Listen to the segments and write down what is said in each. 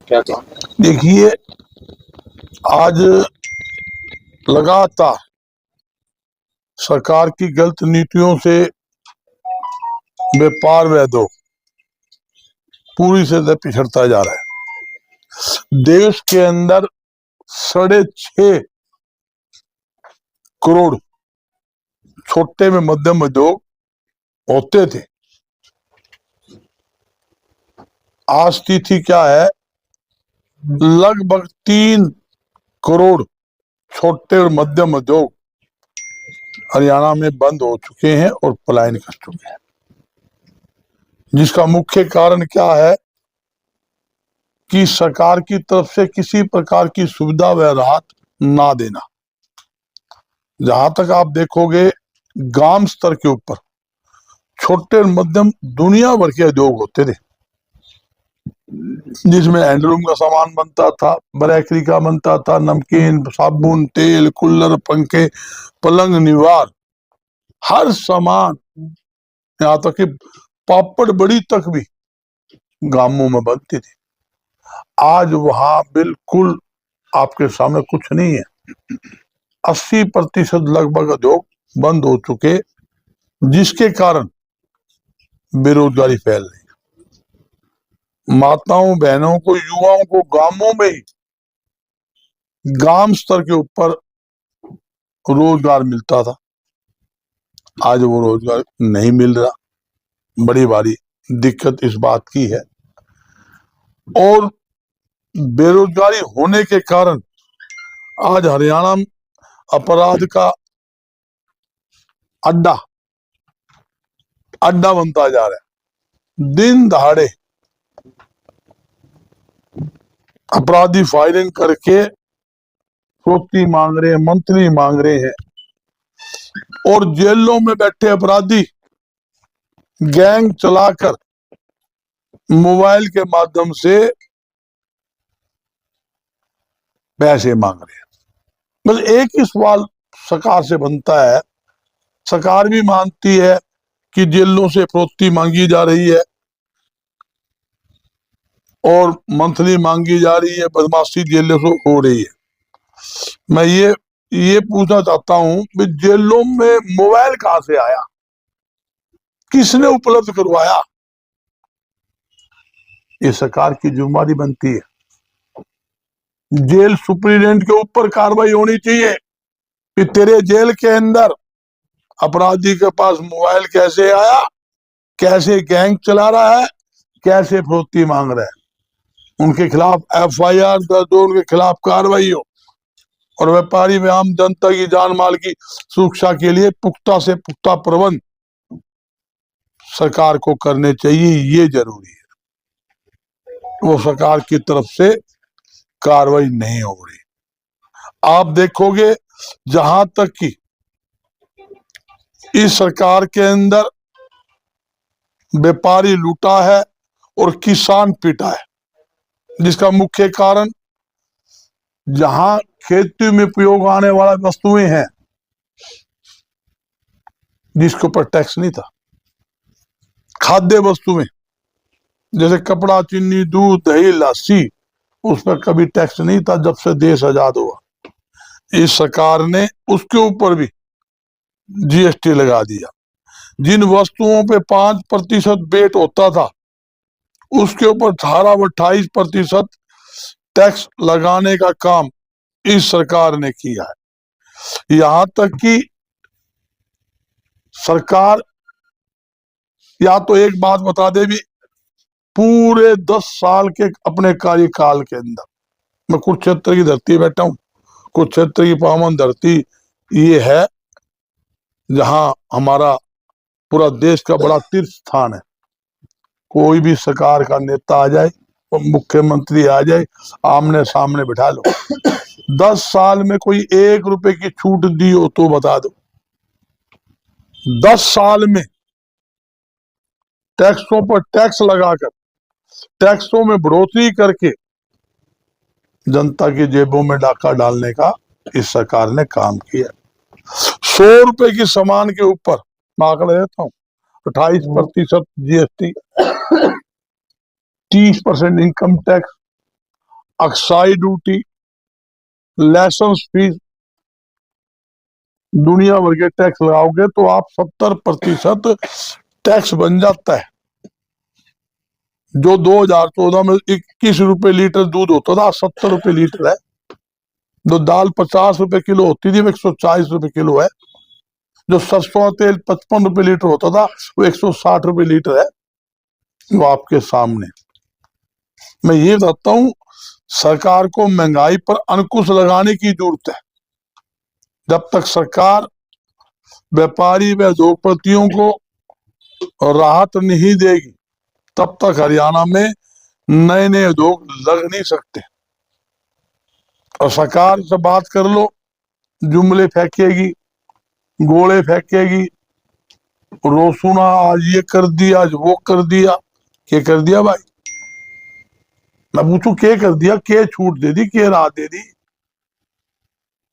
क्या कहा? देखिए, आज लगातार सरकार की गलत नीतियों से व्यापार व उद्योग पूरी से पिछड़ता जा रहा है। देश के अंदर 6.5 करोड़ छोटे में मध्यम उद्योग होते थे। आज स्थिति क्या है? लगभग 3 करोड़ छोटे और मध्यम उद्योग हरियाणा में बंद हो चुके हैं और पलायन कर चुके हैं। जिसका मुख्य कारण क्या है कि सरकार की तरफ से किसी प्रकार की सुविधा व राहत ना देना। जहां तक आप देखोगे, ग्राम स्तर के ऊपर छोटे और मध्यम दुनिया भर के उद्योग होते थे, जिसमें हैंडलूम का सामान बनता था, बेकरी का बनता था, नमकीन, साबुन, तेल, कूलर, पंखे, पलंग, निवार, हर सामान, यहाँ तक कि पापड़ बड़ी तक भी गांवों में बनती थी। आज वहां बिल्कुल आपके सामने कुछ नहीं है। 80% लगभग उद्योग बंद हो चुके, जिसके कारण बेरोजगारी फैल रही है। माताओं, बहनों को, युवाओं को गांवों में ही ग्राम स्तर के ऊपर रोजगार मिलता था, आज वो रोजगार नहीं मिल रहा। बड़ी भारी दिक्कत इस बात की है। और बेरोजगारी होने के कारण आज हरियाणा में अपराध का अड्डा बनता जा रहा है। दिन दहाड़े अपराधी फायरिंग करके फिरौती मांग रहे हैं, मंथली मांग रहे हैं, और जेलों में बैठे अपराधी गैंग चलाकर मोबाइल के माध्यम से पैसे मांग रहे हैं। बस एक ही सवाल सरकार से बनता है, सरकार भी मानती है कि जेलों से फिरौती मांगी जा रही है और मंथली मांगी जा रही है, बदमाशी जेलों से हो रही है। मैं ये पूछना चाहता हूं कि जेलों में मोबाइल कहां से आया, किसने उपलब्ध करवाया? ये सरकार की जिम्मेदारी बनती है। जेल सुप्रीडेंट के ऊपर कार्रवाई होनी चाहिए कि तेरे जेल के अंदर अपराधी के पास मोबाइल कैसे आया, कैसे गैंग चला रहा है, कैसे फिरौती मांग रहा है। उनके खिलाफ FIR दर्ज हो, उनके खिलाफ कार्रवाई हो, और व्यापारी में आम जनता की जान माल की सुरक्षा के लिए पुख्ता से पुख्ता प्रबंध सरकार को करने चाहिए। ये जरूरी है। वो सरकार की तरफ से कार्रवाई नहीं हो रही। आप देखोगे, जहां तक कि इस सरकार के अंदर व्यापारी लूटा है और किसान पीटा है, जिसका मुख्य कारण जहां खेती में उपयोग आने वाला वस्तुएं हैं जिसके ऊपर टैक्स नहीं था, खाद्य वस्तुएं जैसे कपड़ा, चीनी, दूध, दही, लस्सी, उस पर कभी टैक्स नहीं था जब से देश आजाद हुआ। इस सरकार ने उसके ऊपर भी GST लगा दिया। जिन वस्तुओं पे 5% वेट होता था, उसके ऊपर 28% टैक्स लगाने का काम इस सरकार ने किया है। यहां तक कि सरकार या तो एक बात बता दे भी, पूरे 10 साल के अपने कार्यकाल के अंदर, मैं कुरुक्षेत्र की धरती बैठा हूं, कुरुक्षेत्र की पावन धरती ये है जहां हमारा पूरा देश का बड़ा तीर्थ स्थान है। कोई भी सरकार का नेता आ जाए, मुख्यमंत्री आ जाए, आमने सामने बिठा लो। 10 साल में कोई 1 रुपए की छूट दी हो तो बता दो। 10 साल में टैक्सों पर टैक्स लगाकर, टैक्सों में बढ़ोतरी करके जनता की जेबों में डाका डालने का इस सरकार ने काम किया। 100 रुपए की सामान के ऊपर मैं आंकड़ा देता हूँ, 28% GST, 30% income tax, excise duty, licence fees, दुनिया भर के टैक्स लगाओगे तो आप 70% टैक्स बन जाता है। जो 2014 में 21 रुपए लीटर दूध होता था, 70 रुपए लीटर है। जो दाल 50 रुपए किलो होती थी, वो 140 रुपए किलो है। जो सरसों का तेल 55 रुपए लीटर होता था, वो 160 रुपए लीटर है। वो आपके सामने। मैं ये बताता हूं, सरकार को महंगाई पर अंकुश लगाने की जरूरत है। जब तक सरकार व्यापारी व उद्योगपतियों को राहत नहीं देगी, तब तक हरियाणा में नए नए उद्योग लग नहीं सकते। और सरकार से बात कर लो, जुमले फेंकेगी, गोले फेंकेगी, रोसुना आज ये कर दिया, आज वो कर दिया। क्या कर दिया भाई? मैं पूछू क्या कर दिया? क्या छूट दे दी, क्या राहत दे दी?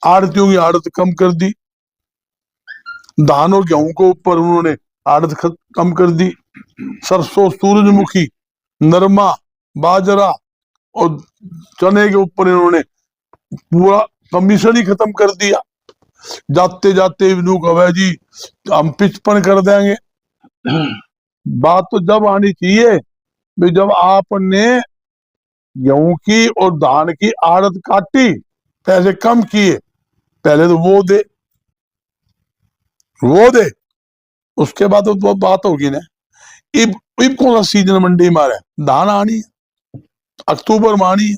आड़तियों की आड़त कम कर दी, धान और गेहूं को ऊपर उन्होंने आड़त कम कर दी। सरसों, सूरजमुखी, नरमा, बाजरा और चने के ऊपर इन्होंने पूरा कमीशन ही खत्म कर दिया। जाते जाते इन्हों कहा जी हम 55 कर देंगे। बात तो जब आनी चाहिए भी जब आपने गेहूं की और धान की आड़त काटी, पैसे कम किए, पहले तो वो दे, उसके बाद तो बात होगी ना। इब कौन सा सीजन मंडी में है? धान आनी है, अक्टूबर में आनी है।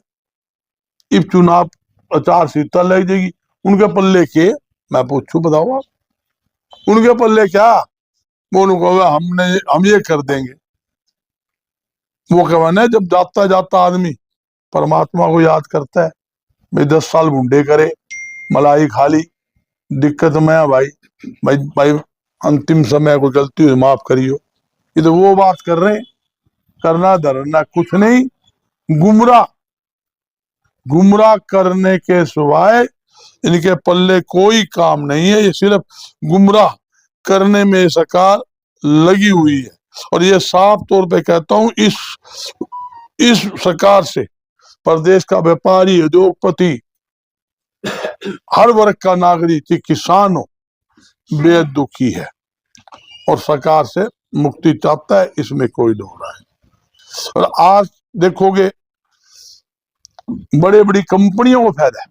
इब चुनाव आचार संहिता लग जाएगी, उनके पल्ले के मैं पूछू, बताओ आप, उनके पल्ले क्या? वो कहोगे हम ये कर देंगे। वो कहना है, जब जाता जाता आदमी परमात्मा को याद करता है, भाई 10 साल भुंडे करे, मलाई खा ली, दिक्कत में है भाई, भाई भाई अंतिम समय को गलती हुई माफ करियो। ये तो वो बात कर रहे हैं। करना धरना कुछ नहीं, गुमराह गुमराह करने के सिवाय इनके पल्ले कोई काम नहीं है। ये सिर्फ गुमराह करने में सरकार लगी हुई है। और ये साफ तौर पे कहता हूं, इस सरकार से प्रदेश का व्यापारी, उद्योगपति, हर वर्ग का नागरिक, किसान हो, बेहद दुखी है और सरकार से मुक्ति चाहता है, इसमें कोई दो राय है। और आज देखोगे बड़े बड़ी कंपनियों को फायदा है,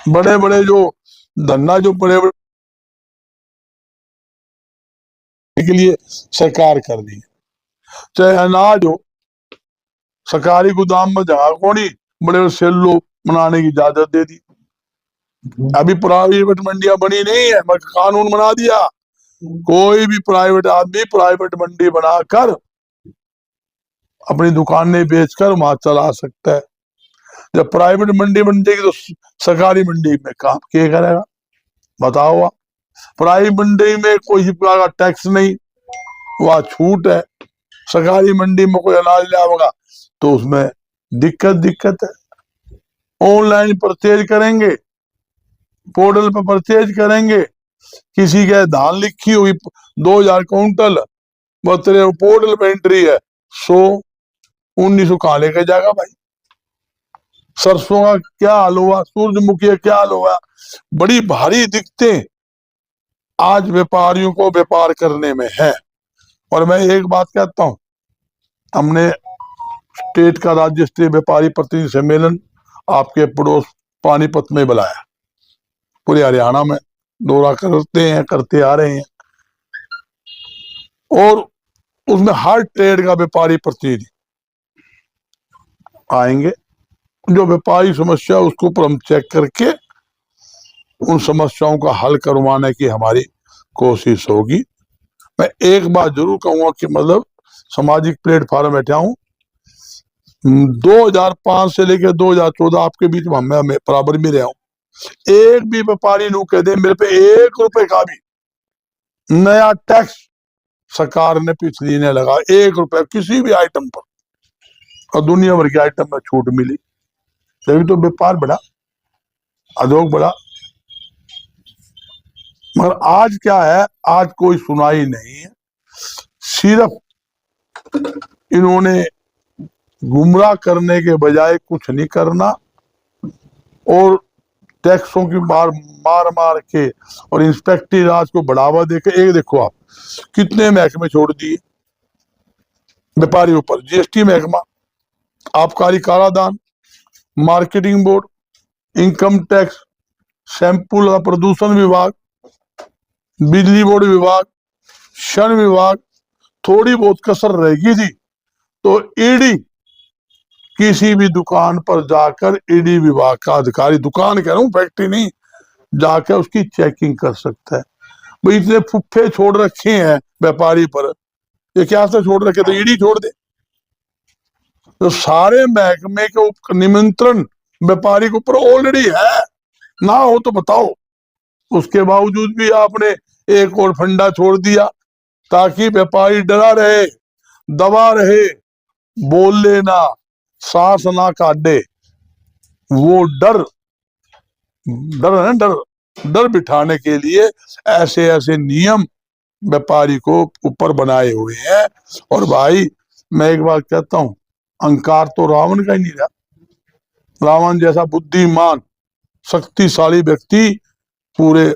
बड़े बड़े जो धंधा जो बड़े बड़े के लिए सरकार कर दी है। चाहे अनाज हो, सरकारी गोदाम में जगह कोनी, बड़े बड़े सेल्लो बनाने की इजाजत दे दी। अभी प्राइवेट मंडियां बनी नहीं है, मगर कानून बना दिया, कोई भी प्राइवेट आदमी प्राइवेट मंडी बनाकर अपनी दुकानें बेचकर वहां चला सकता है। जब प्राइवेट मंडी बन जाएगी तो सरकारी मंडी में काम क्या करेगा? बताओ आप। प्राइवेट मंडी में कोई प्रकार का टैक्स नहीं, वहां छूट है। सरकारी मंडी में कोई अनाज लाएगा तो उसमें दिक्कत है। ऑनलाइन परचेज करेंगे, पोर्टल पर परचेज करेंगे, किसी के धान लिखी हुई 2000 क्विंटल, तेरे पोर्टल पे एंट्री है 100-1900, कहां लेके जाएगा भाई? सरसों का क्या हाल हुआ, सूरजमुखी का क्या हाल हुआ। बड़ी भारी दिक्कतें आज व्यापारियों को व्यापार करने में है। और मैं एक बात कहता हूं, हमने स्टेट का राज्य स्तरीय व्यापारी प्रतिनिधि सम्मेलन आपके पड़ोस पानीपत में बुलाया, पूरे हरियाणा में दौरा करते आ रहे हैं। और उसमें हर ट्रेड का व्यापारी प्रतिनिधि आएंगे। जो व्यापारी समस्या उसको ऊपर हम चेक करके उन समस्याओं का हल करवाने की हमारी कोशिश होगी। मैं एक बात जरूर कहूंगा कि मतलब सामाजिक प्लेटफॉर्म बैठा हूं, 2005 से लेकर 2014 आपके बीच में मैं बराबर में रहा हूं। एक भी व्यापारी नु कह दे मेरे पे 1 रुपए का भी नया टैक्स सरकार ने पिछली ने लगा, 1 रुपए किसी भी आइटम पर, और दुनिया भर के आइटम में छूट मिली, तभी तो व्यापार बढ़ा, उद्योग बढ़ा। मगर आज क्या है, आज कोई सुनाई नहीं है। सिर्फ इन्होंने गुमराह करने के बजाय कुछ नहीं करना और टैक्सों की मार मार के और इंस्पेक्टरी राज को बढ़ावा देकर, एक देखो आप कितने महकमे छोड़ दिए व्यापारियों पर। जीएसटी महकमा, आबकारी कालाधान, marketing board, income tax, sample और प्रदूषण विभाग, बिजली बोर्ड विभाग, श्रम विभाग, थोड़ी बहुत कसर रहेगी थी तो ईडी, किसी भी दुकान पर जाकर ईडी विभाग का अधिकारी, दुकान कह रहा हूं फैक्ट्री नहीं, जाकर उसकी चेकिंग कर सकता है। भाई इतने फुफ्फे छोड़ रखे हैं व्यापारी पर, ये क्या से छोड़ रखे, तो ईडी छोड़ दे। तो सारे महकमे के निमंत्रण व्यापारी के ऊपर ऑलरेडी है, ना हो तो बताओ। उसके बावजूद भी आपने एक और फंडा छोड़ दिया ताकि व्यापारी डरा रहे, दबा रहे, बोल लेना, सांस ना काटे। वो डर है ना, डर बिठाने के लिए ऐसे ऐसे नियम व्यापारी को ऊपर बनाए हुए हैं। और भाई मैं एक बात कहता हूं, अहंकार तो रावण का ही नहीं रहा। रावण जैसा बुद्धिमान शक्तिशाली व्यक्ति पूरे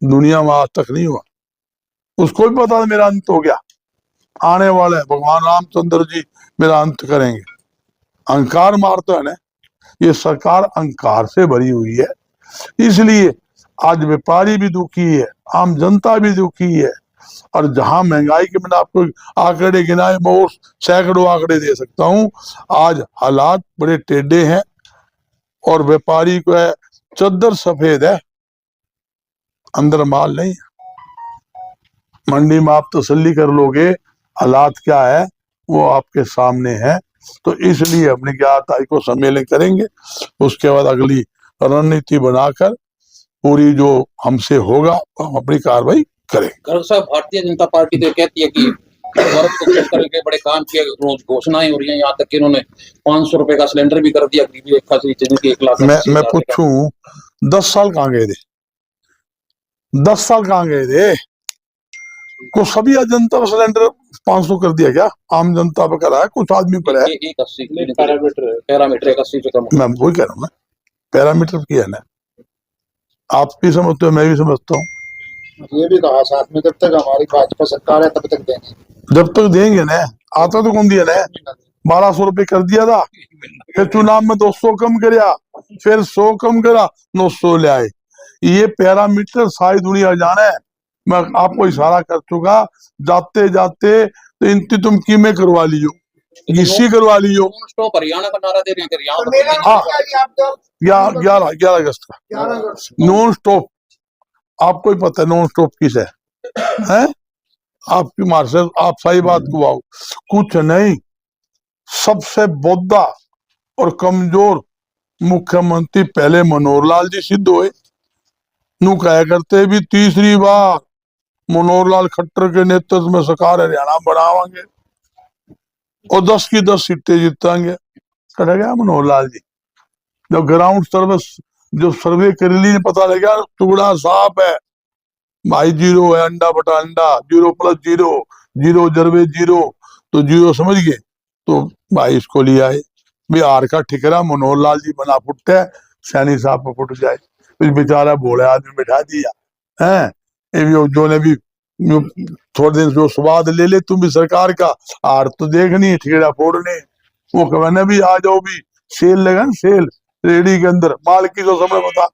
दुनिया में आज तक नहीं हुआ। उसको भी पता था मेरा अंत हो गया, आने वाला है, भगवान रामचंद्र जी मेरा अंत करेंगे। अहंकार मारता है ना, ये सरकार अहंकार से भरी हुई है, इसलिए आज व्यापारी भी दुखी है, आम जनता भी दुखी है। और जहां महंगाई के, मैंने आपको आंकड़े गिनाए, मैं सैकड़ों आंकड़े दे सकता हूं। आज हालात बड़े टेढ़े हैं और व्यापारी को है चद्दर सफेद है, अंदर माल नहीं। मंडी में आप तसल्ली कर लोगे, हालात क्या है वो आपके सामने है। तो इसलिए अपनी 11 तारीख को सम्मेलन करेंगे, उसके बाद अगली रणनीति बनाकर पूरी जो हमसे होगा हम अपनी कार्रवाई करेंगे। खड़गे साहब, भारतीय जनता पार्टी तो कहती है कि भारत को खुश करके बड़े काम किए, रोज घोषणाएं हो रही हैं, यहाँ तक कि इन्होंने 500 रुपए का सिलेंडर भी कर दिया गरीबी रेखा से नीचे, जिनकी 1 लाख। मैं पूछूं 10 साल कहाँ गए थे? 10 साल कहाँ गए थे? को सभी जनता का सिलेंडर 500 कर दिया क्या? आम जनता पे करा है, कुछ आदमी पर है। 80 पैरामीटर 80 से कम। मैं वही कह रहा हूँ ना, पैरामीटर किया ना, आप भी समझते हो, मैं भी समझता हूँ। ये भी कहा साथ में, जब तक हमारी भाजपा सरकार है तब तक देंगे, जब तक देंगे ना। आता तो कौन दिया ना, 1200 रुपए कर दिया था, फिर चुनाव में 200 कम करया, फिर 100 कम करा, 900 ले आए। ये पैरामीटर सारी दुनिया जाना है। मैं आपको इशारा कर चुका, जाते जाते तो इनकी तुम कीमें करवा लियो, इसी करवा लियो। स्टॉप हरियाणा का नारा दे रहे हैं, हाँ 11 अगस्त का नॉन स्टॉप। आपको ही पता है नॉन स्टॉप किस है? आपकी मार्शल, आप सही बात को आओ, कुछ नहीं। सबसे बोधा और कमजोर मुख्यमंत्री पहले मनोहर लाल जी सिद्ध हुए। नू कह करते भी तीसरी बार मनोहर लाल खट्टर के नेतृत्व में सरकार हरियाणा बनावांगे और 10 की 10 सीटें जीतांगे। कर गया मनोहर लाल जी। जब ग्राउंड सर्विस जो सर्वे कर ली, पता लगा टुकड़ा साफ है भाई, 0 है, अंडा बटा अंडा, 0 + 0, 0 जरवे 0, तो 0 समझ गए। तो भाई इसको ले आए, बिहार का ठिकरा मनोहर लाल जी बना फुटे, सैनी साहब पर फुट जाए, फिर बेचारा भोले आदमी बैठा दिया है। जो ने भी थोड़े दिन जो स्वाद ले ले तुम भी सरकार का, आर तो देखनी है, ठेड़ा फोड़ने। वो कहना भी आ जाओ, भी सेल लगा ना, सेल रेडी के अंदर माल की तो समय बता,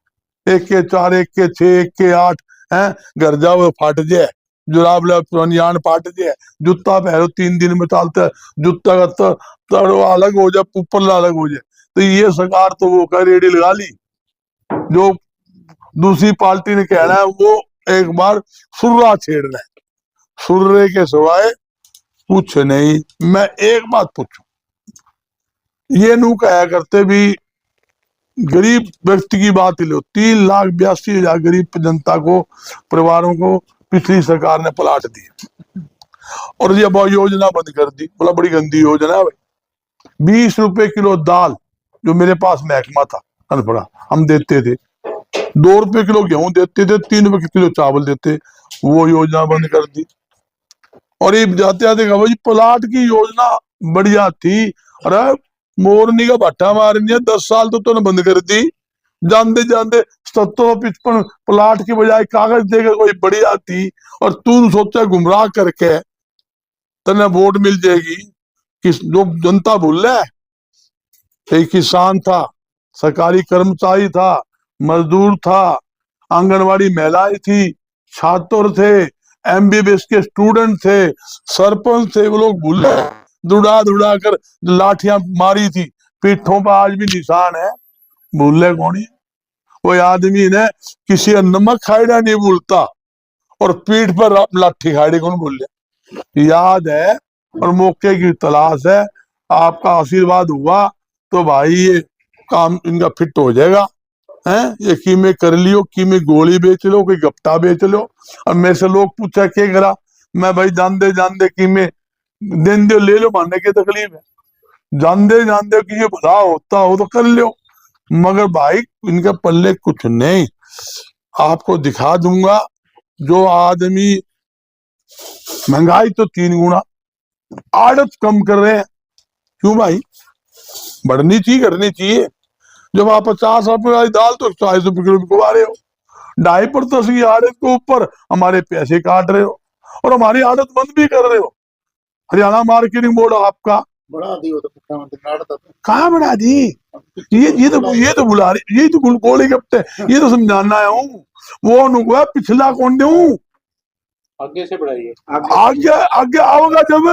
1 के 4, 1 के 6, 1 के 8 है। घर जाओ फाट जाए, जुराब ले पुरानियान फाट जाए, जूता पहनो 3 दिन में चालता है, जूता का तड़वा अलग हो जाए, ऊपर अलग हो जाए। तो ये सरकार तो वो कह रेडी लगा ली, जो दूसरी पार्टी ने कहना है वो एक बार सुर्रा छेड़ना है, सुर्रे के सिवाय कुछ नहीं। मैं एक बात पूछूं, ये नू कहा करते भी गरीब व्यक्ति की बात ही लो, 3,82,000 गरीब जनता को, परिवारों को पिछली सरकार ने पलाट दिया और ये योजना बंद कर दी। बोला बड़ी गंदी योजना है भाई। 20 रुपए किलो दाल जो मेरे पास महकमा था अनपढ़ा, हम देते थे, 2 रुपए किलो गेहूं देते थे, 3 रुपए किलो चावल देते, वो योजना बंद कर दी। और ये जाते जाते कहा भाई प्लाट की योजना बढ़िया थी, अरे मोरनी का भट्टा मारनी है, 10 साल तो तूने बंद कर दी। जानते जानते 70-55 प्लाट की बजाय कागज देकर कोई बड़ी आती, और तू सोचा गुमराह करके तने वोट मिल जाएगी। किस जो जनता भूल रहा है, एक किसान था, सरकारी कर्मचारी था, मजदूर था, आंगनवाड़ी महिलाएं थी, छात्र थे, एमबीबीएस के स्टूडेंट थे, सरपंच थे, वो लोग भूल रहे। दुड़ा दुड़ा कर लाठियां मारी थी, पीठों पर आज भी निशान है। भूल कौन है? वो आदमी ने किसी का नमक खाइड़ा नहीं भूलता, और पीठ पर लाठी खाइड़ी कौन भूल? याद है, और मौके की तलाश है। आपका आशीर्वाद हुआ तो भाई ये काम इनका फिट हो जाएगा। हैं, ये कीमे कर लियो, कीमे गोली बेच लो, कोई गप्टा बेच लो। और मेरे से लोग पूछा क्या करा, मैं भाई जानते जानते कीमे दिन दो ले लो, मानने की तकलीफ है। जानते जानते कि ये भला होता हो तो कर लो, मगर भाई इनके पल्ले कुछ नहीं। आपको दिखा दूंगा, जो आदमी महंगाई तो 3 गुना, आड़त कम कर रहे हैं। क्यों भाई? बढ़नी चाहिए, करनी चाहिए। जब आप 50 रुपए वाली दाल तो 40 रुपए किलो बिकवा रहे हो, 2.5% की आड़त के ऊपर हमारे पैसे काट रहे हो, और हमारी आड़त बंद भी कर रहे हो। हरियाणा मार्केटिंग बोर्ड आपका बढ़ा दी हो तो मुख्यमंत्री ने आड़त कहाँ बढ़ा दी? ये तो बुला रही, ये तो गोले गप्पे, ये तो समझाना आया हूँ। वो अनुगुआ पिछला कौन दे, आगे से बढ़ाइए, आगे आगे आओगा जब,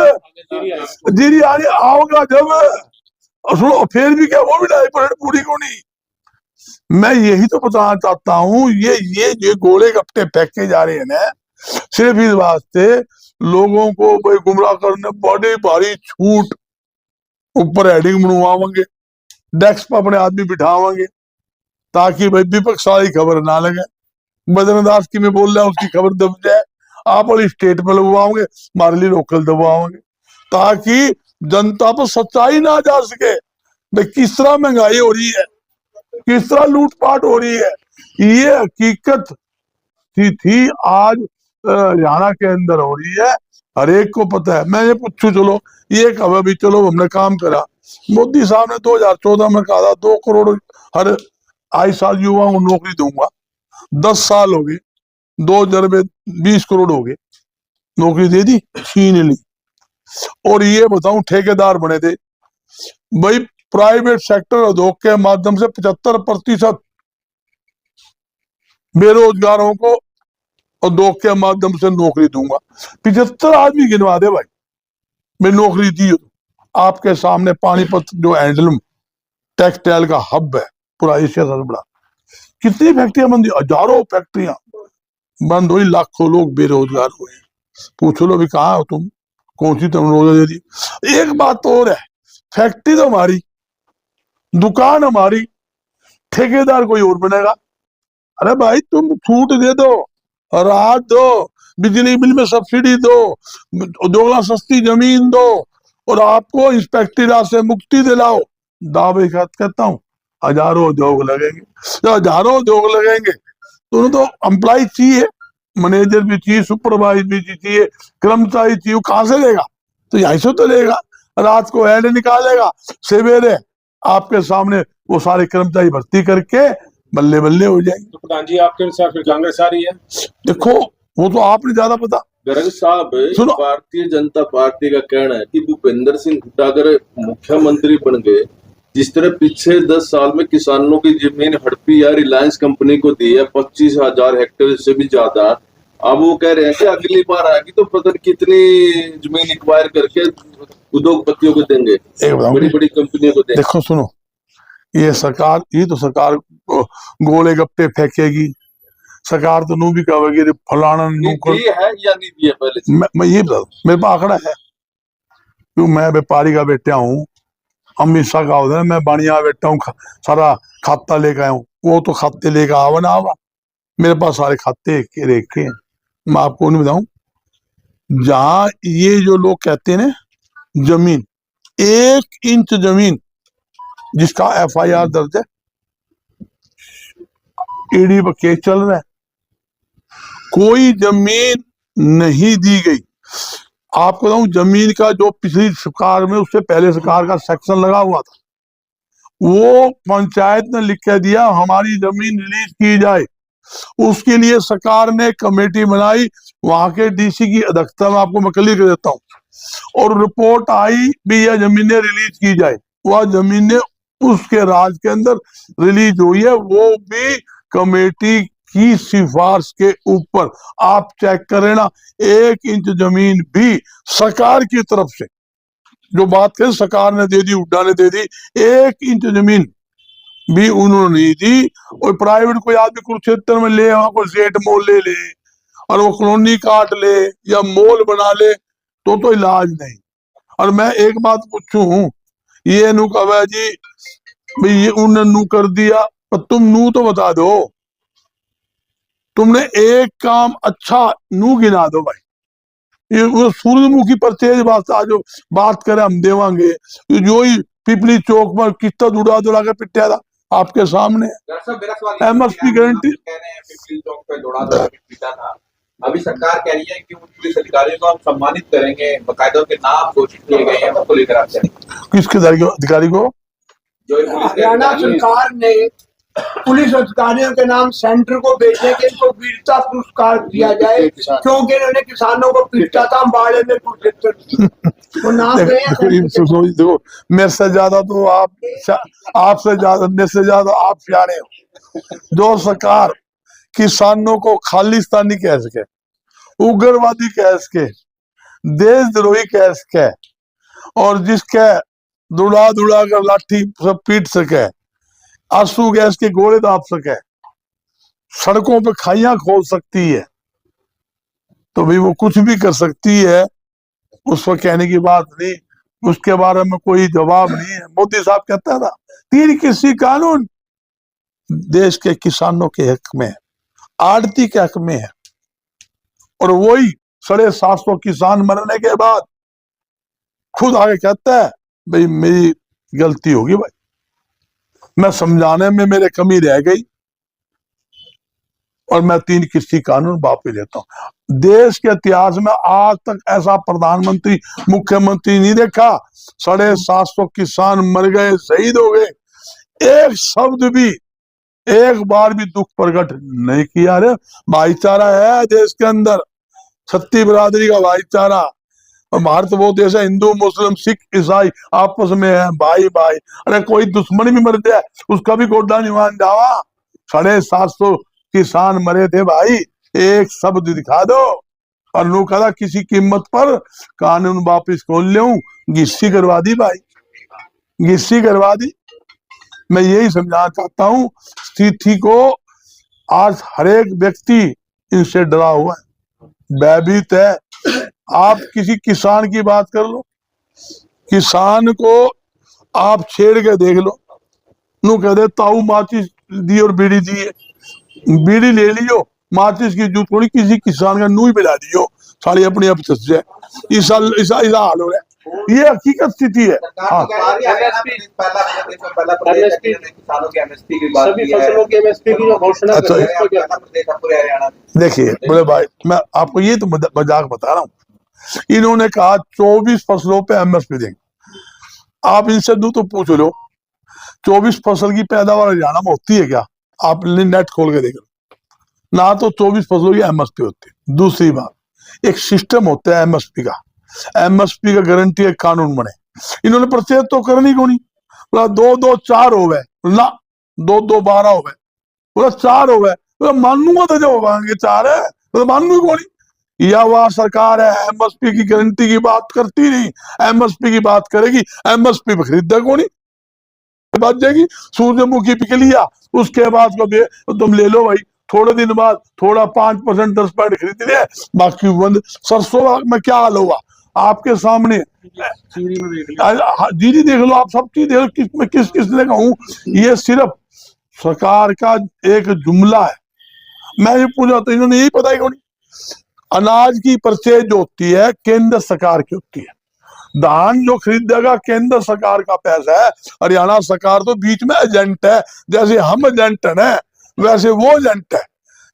जीरी आगे आओगा जब। और सुनो, फिर भी क्या वो भी 2.5% पूरी को नहीं। मैं यही तो बताना चाहता हूँ, ये गोले गप्पे फेंके जा रहे हैं ना, सिर्फ इस वास्ते लोगों को भाई गुमराह करने, बड़ी भारी छूट, ऊपर हेडिंग बनवाएंगे, डेस्क पर अपने आदमी बिठावाएंगे, ताकि भाई विपक्ष वाली खबर ना लगे। बदनदास की मैं बोल रहा हूँ, उसकी खबर दब जाए। आप वाली स्टेट में लगवाओगे, हमारे लिए लोकल दबाओगे, ताकि जनता पर सच्चाई ना जा सके भाई किस तरह महंगाई हो रही है, किस तरह लूटपाट हो रही है। ये हकीकत थी आज हरियाणा के अंदर हो रही है, हर एक को पता है। मैं ये पूछू, चलो ये कहा भी चलो हमने काम करा, मोदी साहब ने 2014 में कहा था 2 करोड़ हर 2 साल युवाओं को नौकरी दूंगा। 10 साल हो गए, 2000 में 20 करोड़ हो गए, नौकरी दे दी, छीन ली। और ये बताऊं, ठेकेदार बने थे भाई, प्राइवेट सेक्टर उद्योग के माध्यम से 75% बेरोजगारों को उद्योग के माध्यम से नौकरी दूंगा। 75 आदमी गिनवा दे भाई, मैं नौकरी दी। आपके सामने पानीपत जो हैंडलूम टेक्सटाइल का हब है, पूरा एशिया सबसे बड़ा, कितनी फैक्ट्रियां बंद, हजारों फैक्ट्रियां बंद हुई, लाखों लोग बेरोजगार हुए। पूछ लो भी कहाँ हो तुम, कौन सी टेक्नोलॉजी दी। एक बात और है, फैक्ट्री तो हमारी, दुकान हमारी, ठेकेदार कोई और बनेगा। अरे भाई तुम छूट दे दो, राहत दो, बिजली बिल में सब्सिडी दो, 2 लाख सस्ती जमीन दो, और आपको इंस्पेक्टर राज से मुक्ति दिलाओ, दावे के साथ कहता हूँ हजारों उद्योग लगेंगे। जब हजारों उद्योग लगेंगे तो उन्हें तो एम्प्लॉय चाहिए, मैनेजर भी चाहिए, सुपरवाइजर भी चाहिए, कर्मचारी चाहिए। कहां से लेगा? तो यहीं से तो लेगा। रात को ऐड निकालेगा, सवेरे आपके सामने वो सारे कर्मचारी भर्ती करके बल्ले बल्ले हो जाएंगे। तो प्रधान जी, आपके अनुसार फिर कांग्रेस आ रही है? देखो, वो तो आपने ज्यादा पता। गर्ग साहब, सुनो। भारतीय जनता पार्टी का कहना है कि भूपेंद्र सिंह हुड्डा अगर मुख्यमंत्री बन गए, जिस तरह पिछले 10 साल में किसानों की जमीन हड़पी या रिलायंस कंपनी को दी है 25,000 हेक्टेयर से भी ज्यादा, अब वो कह रहे हैं कि अगली बार आएगी तो पता नहीं कितनी जमीन एक्वायर करके उद्योगपतियों को देंगे, एक बताऊं, बड़ी बड़ी कंपनियों को देंगे। देखो सुनो, ये तो सरकार गोले गप्पे फेंकेगी। सरकार तो नू भी कहेगी फलाना नू कर। दी है या नहीं दी है पहले से? मैं ये बता दूं, मेरे पास आंकड़ा है, क्यों मैं व्यापारी का बेटा हूँ, अमित शाह का होता है, मैं बानिया बेटा हूँ, सारा खाता लेकर आया हूँ। वो तो खाते लेकर आवा ना आवा, मेरे पास सारे खाते के रेखे हैं। मैं आपको नहीं बताऊं, जहां ये जो लोग कहते हैं ना, जमीन 1 इंच जमीन जिसका FIR दर्ज है, ईडी पर केस चल रहा है, कोई जमीन नहीं दी गई। आपको बताऊं, जमीन का जो पिछली सरकार में उससे पहले सरकार का सेक्शन लगा हुआ था, वो पंचायत ने लिख के दिया हमारी जमीन रिलीज की जाए। उसके लिए सरकार ने कमेटी बनाई, वहां के डीसी की अध्यक्षता में, आपको मैं क्लियर कर देता हूँ, और रिपोर्ट आई भी यह जमीनें रिलीज की जाए। वह जमीनें उसके राज के अंदर रिलीज हुई है, वो भी कमेटी की सिफारिश के ऊपर। आप चेक करें ना, 1 इंच जमीन भी सरकार की तरफ से, जो बात करें सरकार ने दे दी, हुड्डा ने दे दी, 1 इंच जमीन भी उन्होंने नहीं दी। और प्राइवेट कोई आदमी कुरुक्षेत्र में ले, वहां कोई जेट मॉल ले ले और वो कॉलोनी काट ले या मॉल बना ले तो इलाज नहीं। और मैं एक बात पूछूं, ये नू कहा जी भाई ये उन्होंने नू कर दिया, पर तुम नू तो बता दो, तुमने एक काम अच्छा नू गिना दो भाई। ये वो सूरजमुखी पर तेज बात आज बात करे हम देवांगे, जो ही पिपली चौक पर कितना दुड़ा के पिटिया था आपके सामने। MSP गारंटी कह रहे हैं पिपली चौक पे दौड़ा के पीटा था। अभी सरकार कह रही है कि उन पुलिस अधिकारियों को हम सम्मानित करेंगे, बाकायदा के नाम घोषित किए गए हैं, उनको लेकर आप चलेंगे। किसके अधिकारी को? जो ये पुलिस के हरियाणा अधिकारी- सरकार ने पुलिस अधिकारियों के नाम सेंटर को भेजने के इनको वीरता पुरस्कार दिया जाए, क्योंकि इन्होंने किसानों को पीटा था अम्बाड़े में कुरुक्षेत्र। वो नाम गए हैं देखो, मेरे से ज्यादा तो आपसे ज्यादा, मेरे से ज्यादा आप प्यारे हो। जो सरकार किसानों को खालिस्तानी कह सके, उग्रवादी कह सके, देशद्रोही कह सके, और जिसके दुड़ा कर लाठी सब पीट सके, आंसू गैस के गोले दाब सके, सड़कों पे खाइयां खोल सकती है, तो भाई वो कुछ भी कर सकती है, उस पर कहने की बात नहीं, उसके बारे में कोई जवाब नहीं है। मोदी साहब कहता था 3 कृषि कानून देश के किसानों के हक में है, आड़ती के हक में है, और वही 750 किसान मरने के बाद खुद आगे कहता है भाई मेरी गलती होगी, भाई मैं समझाने में मेरे कमी रह गई और मैं 3 कृषि कानून वापस लेता हूं। देश के इतिहास में आज तक ऐसा प्रधानमंत्री मुख्यमंत्री नहीं देखा। 750 किसान मर गए, शहीद हो गए, एक शब्द भी, एक बार भी दुख प्रकट नहीं किया। रे भाईचारा है देश के अंदर, छत्ती बिरादरी का भाईचारा। भारत वो देश है, हिंदू मुस्लिम सिख ईसाई आपस में है, भाई भाई। अरे कोई दुश्मन भी मर जाए उसका भी गोड्डा नहीं मान जावा। 750 किसान मरे थे भाई, एक शब्द दिखा दो। और लोग कहा किसी कीमत पर कानून वापिस खोल ले, गिस्सी करवा दी भाई, गिस्सी करवा दी। मैं यही समझाना चाहता हूं, स्थिति को आज हर एक व्यक्ति इनसे डरा हुआ है, भयभीत है। आप किसी किसान की बात कर लो, किसान को आप छेड़ के देख लो, नू कह दे ताऊ माचिस दी और बीड़ी दी, बीड़ी ले लियो, माचिस की जूत थोड़ी किसी किसान का नू ही मिला दियो, सारी अपनी अब से ऐसा हाल हो रहा है। ये हकीकत स्थिति है। हाँ, सभी फसलों के MSP की जो घोषणा अच्छा, हरियाणा। देखिए बड़े भाई, मैं आपको ये तो मजाक बता रहा हूँ। इन्होंने कहा 24 फसलों पे MSP देंगे। आप इनसे दो तो पूछ लो 24 फसल की पैदावार हरियाणा में होती है क्या? आप नेट खोल के देख लो ना, तो 24 फसलों की MSP होती है। दूसरी बात, एक सिस्टम होता है MSP का, MSP का गारंटी एक कानून बने। इन्होंने प्रत्येक तो करनी को नहीं, बोला 2-2 4 हो गए ना, 2-2 12 हो गए, बोला 4 हो गए, बोला मानूंगा तो जब मांगे 4 है तो मानूंगा को नहीं। या वह सरकार है MSP की गारंटी की बात करती नहीं, MSP की बात करेगी, MSP पे खरीदा को नहीं, बात जाएगी। सूरजमुखी पिक लिया, उसके बाद को तुम ले लो भाई, थोड़े दिन बाद थोड़ा 5% 10% खरीद लिया, बाकी बंद। सरसों में क्या हाल हुआ आपके सामने, जीरी देख लो, आप सब चीज देख लो, किसने कहूं। ये सिर्फ सरकार का एक जुमला है। मैं ये पूछा तो इन्होंने यही पता ही, अनाज की परचेज जो होती है केंद्र सरकार की होती है, धान जो खरीदेगा केंद्र सरकार का पैसा है। हरियाणा सरकार तो बीच में एजेंट है, जैसे हम एजेंट है वैसे वो एजेंट है।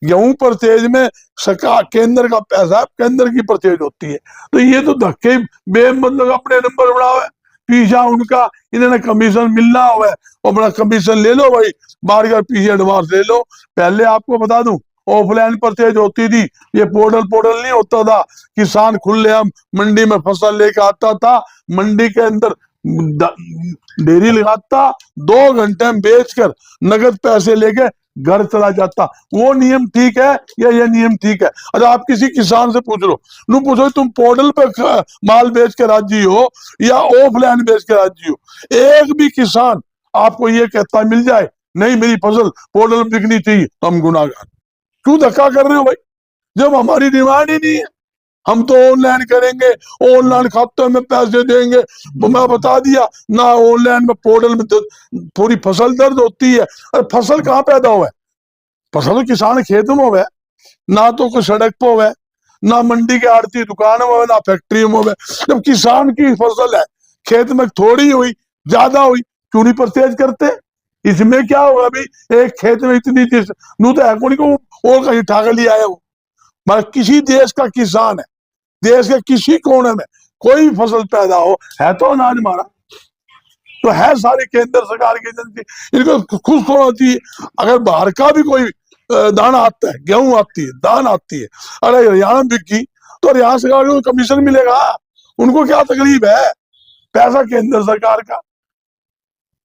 गेहूं परचेज में सरकार केंद्र का पैसा केंद्र की परचेज होती है। तो ये तो धक्के बेमतलब अपने नंबर बढ़ावे पीछा उनका, इन्होंने कमीशन मिलना हुआ है, अपना कमीशन ले लो भाई, बार बार पीछे एडवांस ले लो। पहले आपको बता दूं ऑफलाइन परचेज होती थी, ये पोर्टल नहीं होता था, किसान खुलेआम मंडी में फसल लेकर आता था, मंडी के अंदर डेयरी लगाता, 2 घंटे में बेचकर नगद पैसे लेके घर चला जाता। वो नियम ठीक है या ये नियम ठीक है? अरे आप किसी किसान से पूछ लो, नू पूछो तुम पोर्टल पे माल बेच के राजी हो या ऑफलाइन बेच के राजी हो, एक भी किसान आपको ये कहता मिल जाए नहीं मेरी फसल पोर्टल में बिकनी चाहिए, तो हम गुनाहगार। क्यों धक्का कर रहे हो भाई, जब हमारी डिमांड ही नहीं है? हम तो ऑनलाइन करेंगे, ऑनलाइन खाते में पैसे देंगे। मैं बता दिया ना, ऑनलाइन में पोर्टल में पूरी फसल दर्ज होती है। अरे फसल कहाँ पैदा हुआ है? फसल तो किसान खेत में हुआ है, ना तो कोई सड़क पे हुआ है, ना मंडी के आड़ती दुकान में हुआ, ना फैक्ट्री में हुआ। जब किसान की फसल है, खेत में थोड़ी हुई ज्यादा हुई, क्यों नहीं परचेज करते? इसमें क्या होगा भाई, एक खेत में इतनी नू तो है को और कहीं ठाकर लिया है वो। मगर किसी देश का किसान है, देश के किसी कोने में कोई भी फसल पैदा हो, है तो अनाज हमारा, तो है सारी केंद्र सरकार की एजेंसी, इनको खुश होना चाहिए। अगर बाहर का भी कोई दाना आता है, गेहूं आती है, दान आती है, अरे हरियाणा बिकी तो हरियाणा सरकार को कमीशन मिलेगा, उनको क्या तकलीफ है, पैसा केंद्र सरकार का।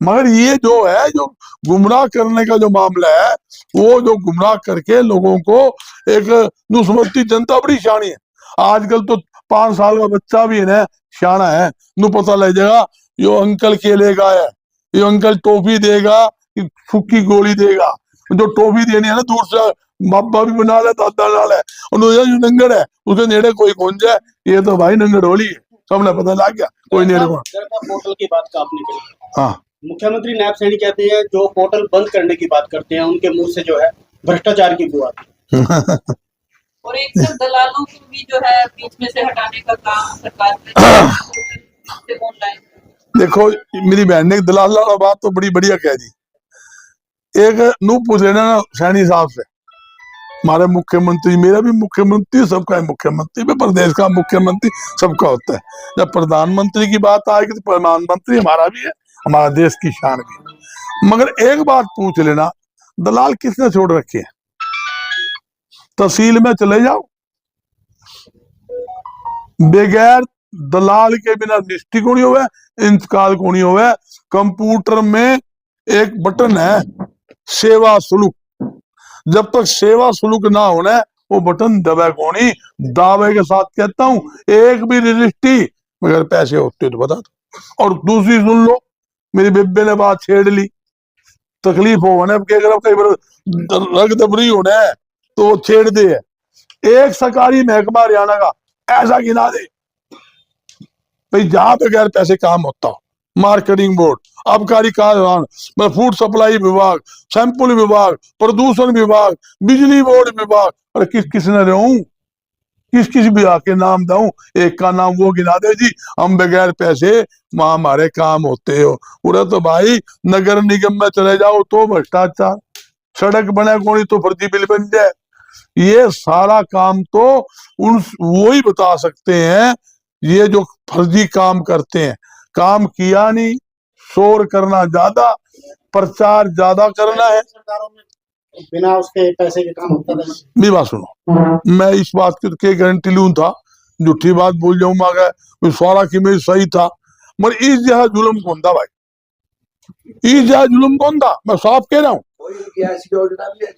मगर ये जो है, जो गुमराह करने का जो मामला है, वो जो गुमराह करके लोगों को एक नुसमती जनता बड़ी शानी है। आजकल तो 5 साल का बच्चा भी है ना शाना है, नु पता लग जाएगा यो अंकल केले का है, यो अंकल टॉफी देगा, सूखी गोली देगा। जो टॉफी देनी है ना, दूर से बाबा भी बना ले, दादा ना ले, जो नंगड़ है उसके नेड़े कोई कौन जाए, ये तो भाई नंगड़ होली है, सबने पता लग गया कोई नेड़े को। पोर्टल की बात का आपने कही, हाँ, मुख्यमंत्री नायब सैनी कहते हैं जो पोर्टल बंद करने की बात करते हैं उनके मुंह से जो है भ्रष्टाचार की बुआ और एक तरफ दलालों को भी जो है बीच में से हटाने का काम सरकार ने ऑनलाइन। देखो मेरी बहन ने दलाल वाला बात तो बड़ी बढ़िया कह दी। एक नू पूछ लेना ना सैनी साहब से, हमारे मुख्यमंत्री, मेरा भी मुख्यमंत्री, सबका है मुख्यमंत्री, प्रदेश का मुख्यमंत्री सबका होता है। जब प्रधानमंत्री की बात आएगी तो प्रधानमंत्री हमारा भी है, हमारा देश की शान भी है। मगर एक बात पूछ लेना, दलाल किसने छोड़ रखे हैं? तहसील में चले जाओ, बगैर दलाल के बिना निष्ठि को नहीं हुआ, इंतकाल को नहीं हुआ। कंप्यूटर में एक बटन है सेवा शुल्क, जब तक सेवा शुल्क ना होना वो बटन दबा को नहीं। दावे के साथ कहता हूं, एक भी रजिस्ट्री मगर पैसे होते तो बता दो। और दूसरी सुन लो, मेरी बेबे ने बात छेड़ ली, तकलीफ हो ना कई बार रग दबरी होना है तो वो छेड़ दे। एक सरकारी महकमा हरियाणा का ऐसा गिना दे भाई जहां पे गैर पैसे काम होता हो, मार्केटिंग बोर्ड, आबकारी कार्यालय, फूड सप्लाई विभाग, सैंपल विभाग, प्रदूषण विभाग, बिजली बोर्ड विभाग, और किसने रहूं, किस विभाग के नाम दूं? एक का नाम वो गिना दे जी, हम बगैर पैसे वहां हमारे काम होते हो। पूरा तो भाई नगर निगम में चले जाओ तो भ्रष्टाचार, सड़क बने कोई तो फर्जी बिल बन जाए। ये सारा काम तो वो ही बता सकते हैं, ये जो फर्जी काम करते हैं। काम किया नहीं, शोर करना ज्यादा, प्रचार ज्यादा करना है। सरकारों में बिना उसके पैसे के काम होता था। मेरी बात सुनो, मैं इस बात की गारंटी लूं था, झूठी बात बोल जाऊं मैं सारा की मेरी सही था, मगर इस जगह जुल्म कौन था भाई, इस जगह जुल्म कौन था? मैं साफ कह रहा हूँ। कोई ऐसी योजना भी है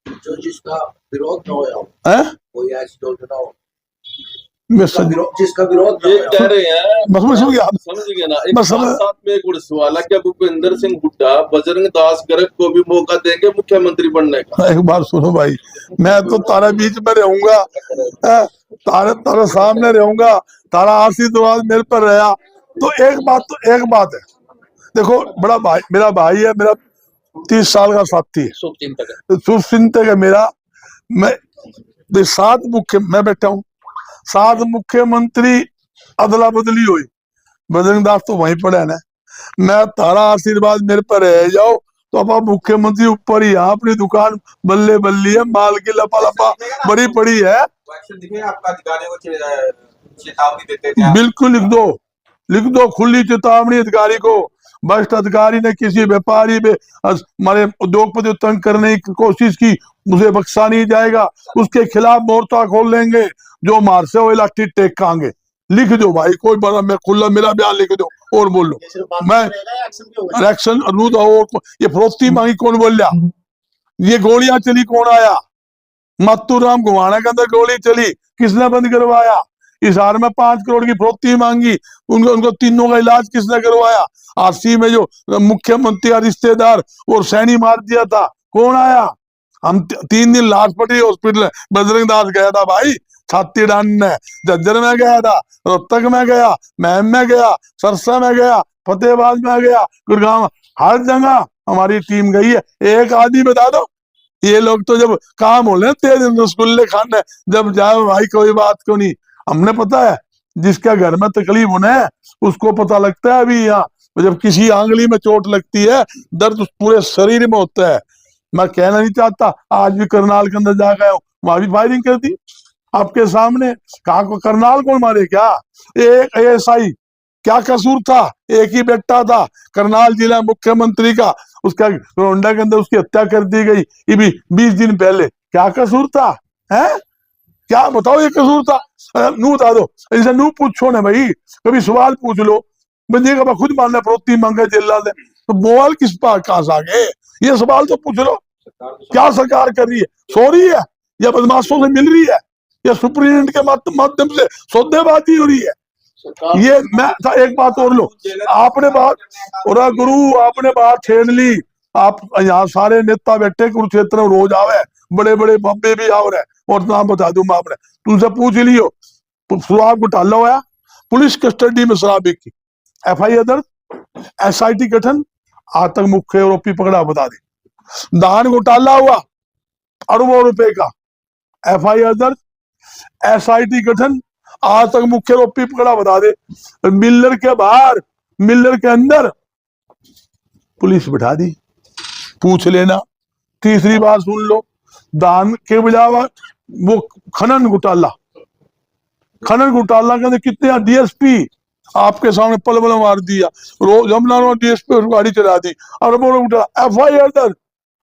जो जिसका विरोध न हो, कोई ऐसी योजना हो जिसका विरोध ये कह रहे हैं, समझ गया ना। एक साथ में एक और सवाल है, क्या भूपेंद्र सिंह हुड्डा बजरंग दास गर्ग को भी मौका देंगे मुख्यमंत्री बनने का? एक बार सुनो भाई, मैं तो तारा बीच में रहूंगा, तारा सामने रहूंगा, तारा आशीर्वाद मेरे पर रहा तो एक बात है, देखो बड़ा भाई, मेरा भाई है, मेरा 30 साल का साथी है, शुभचिंतक है मेरा। मैं सात मैं बैठा हूँ, 7 मुख्यमंत्री अदला बदली हुई, बजरंग दास तो वहीं पड़े ना। मैं तारा आशीर्वाद मेरे पर रह जाओ तो अब आप मुख्यमंत्री ऊपर ही है, अपनी दुकान बल्ले बल्ली है, माल की लपा लपा बड़ी पड़ी है। आपका अधिकारियों को चेतावनी देते थे। बिल्कुल लिख दो खुली चेतावनी अधिकारी को। भ्रष्ट अधिकारी ने किसी व्यापारी पे हमारे उद्योगपति तंग करने की कोशिश की, उसे बख्शा नहीं जाएगा, उसके खिलाफ मोर्चा खोल लेंगे, जो मार से वो लाठी टेक खाएंगे। लिख दो भाई, कोई बड़ा मैं खुला मेरा बयान लिख दो और बोल लो। मैं इलेक्शन और ये फरोख्ती मांगी कौन बोल रहा, ये गोलियां चली कौन आया, मातूराम घुमाना के अंदर गोली चली, किसने बंद करवाया? हिसार में 5 करोड़ की फरोख्ती मांगी, उनको तीनों का इलाज किसने करवाया? आरसी में जो मुख्यमंत्री का रिश्तेदार और सैनी मार दिया था, कौन आया? हम 3 दिन लाश पटी हॉस्पिटल, बजरंग दास गया था भाई छाती डालने, झज्जर में गया था, रोहतक में गया, महम में गया, सरसा में गया, फतेहाबाद में गया, गुड़गांव, हर जगह हमारी टीम गई है। एक आदमी बता दो, ये लोग तो जब काम हो तेज रसगुल्ले खाने, जब जाओ भाई कोई बात को नहीं। हमने पता है जिसके घर में तकलीफ होने है उसको पता लगता है। अभी यहाँ जब किसी आंगली में चोट लगती है, दर्द पूरे शरीर में होता है। मैं कहना नहीं चाहता, आज भी करनाल के अंदर जा गया हूँ, वहां भी फायरिंग कर दी आपके सामने। कहा को करनाल कौन मारे क्या? एक एएसआई, क्या कसूर था? एक ही बेटा था करनाल जिला मुख्यमंत्री का, उसका रोंडा के अंदर उसकी हत्या कर दी गई ये भी 20 दिन पहले। क्या कसूर था? है क्या बताओ ये कसूर था? नू बता दो, इनसे नू पूछो ना भाई, कभी सवाल पूछ लो। बंदे का खुद मानना फरोख्ती मांगे जेल से, तो बोल किस पास कहां से आ गए? ये सवाल तो पूछ लो। क्या सरकार कर रही है? सो रही है या बदमाशों से मिल रही है या सुप्रीम के माध्यम से सौदेबाजी हो रही है? ये मैं एक बात और लो, आपने बात और गुरु आपने बात छेड़ ली। आप यहाँ सारे नेता बैठे कुरुक्षेत्र में रोज आवे, बड़े बड़े बब्बे भी आ रहे, और नाम बता दूं मैं आपने, तुमसे पूछ लियो शराब घोटाला हुआ, पुलिस कस्टडी में शराब की, FIR दर्ज, SIT गठन, आज तक मुख्य आरोपी पकड़ा, बता दे। दान घोटाला हुआ अरबों रुपए का, FIR दर्ज, SIT गठन, आज तक मुख्य आरोपी पकड़ा, बता दे। मिलर के बाहर, मिलर के अंदर पुलिस बिठा दी, पूछ लेना। तीसरी बात सुन लो, दान के बजाय वो खनन घोटाला के अंदर कितने DSP आपके सामने पल पल मार दिया, रोज यमुना DSP गाड़ी चला दी, अरबों घोटाला, FIR दर्ज,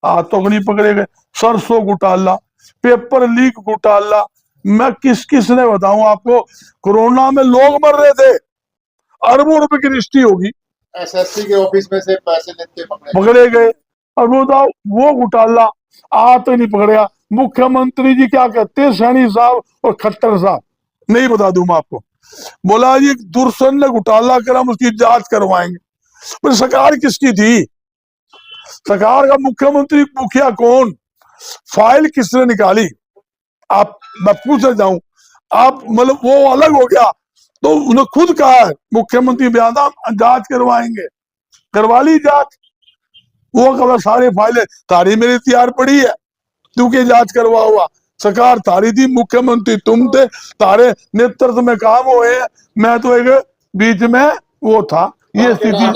आज तक नहीं पकड़े गए। सरसों घोटाला, पेपर लीक घोटाला, मैं किस ने बताऊं आपको, कोरोना में लोग मर रहे थे, अरबों रुपए की रजिस्ट्री होगी, SSC के ऑफिस में से पैसे लेते पकड़े गए। और बताओ वो घोटाला आज तक नहीं पकड़ेगा। मुख्यमंत्री जी क्या कहते हैं, सैनी साहब और खट्टर साहब, नहीं बता दूं मैं आपको, बोला जी दूरसन ने घोटाला करा, हम उसकी जांच करवाएंगे। पर सरकार किसकी थी? सरकार का मुख्यमंत्री मुखिया कौन? फाइल किसने निकाली? आप मैं पूछ जाऊं, आप मतलब वो अलग हो गया, तो उन्होंने खुद कहा है मुख्यमंत्री बयान जांच करवाएंगे, करवा ली जांच। वो कहा सारे फाइलें तारी मेरी तैयार पड़ी है, क्योंकि जांच करवा हुआ, सरकार तारी थी, मुख्यमंत्री तुम थे, तारे नेतृत्व में काम हुए हैं, मैं तो एक बीच में वो था। ये स्थिति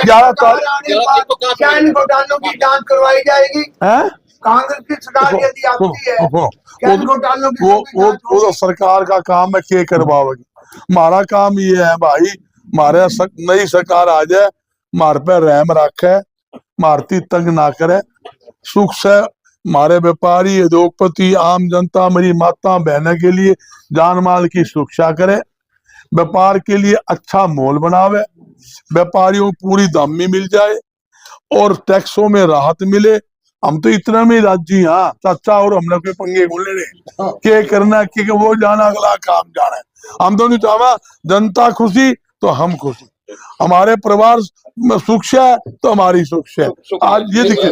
11 तारीख घोटालों की जांच करवाई जाएगी। है कांग्रेस की सरकार यदि आती है, वो तो सरकार का काम है, क्या करवाओगी? हमारा काम ये है भाई, हमारे नई सरकार आ जाए, मार पे रहम रखे, मारती तंग ना करे, सुख से हमारे व्यापारी, उद्योगपति, आम जनता, मेरी माता बहनों के लिए जान माल की सुरक्षा करे, व्यापार के लिए अच्छा मोल बनावे, व्यापारियों को पूरी दामी मिल जाए और टैक्सों में राहत मिले। हम तो इतना में राजी, हाँ चाचा, और हमने कोई पंगे खोले नहीं, क्या करना कि वो जाना, अगला काम जाना है। हम तो नहीं चाहवा जनता खुशी तो हम खुशी, हमारे परिवार में सुख है तो हमारी सुख है। आज ये देखिए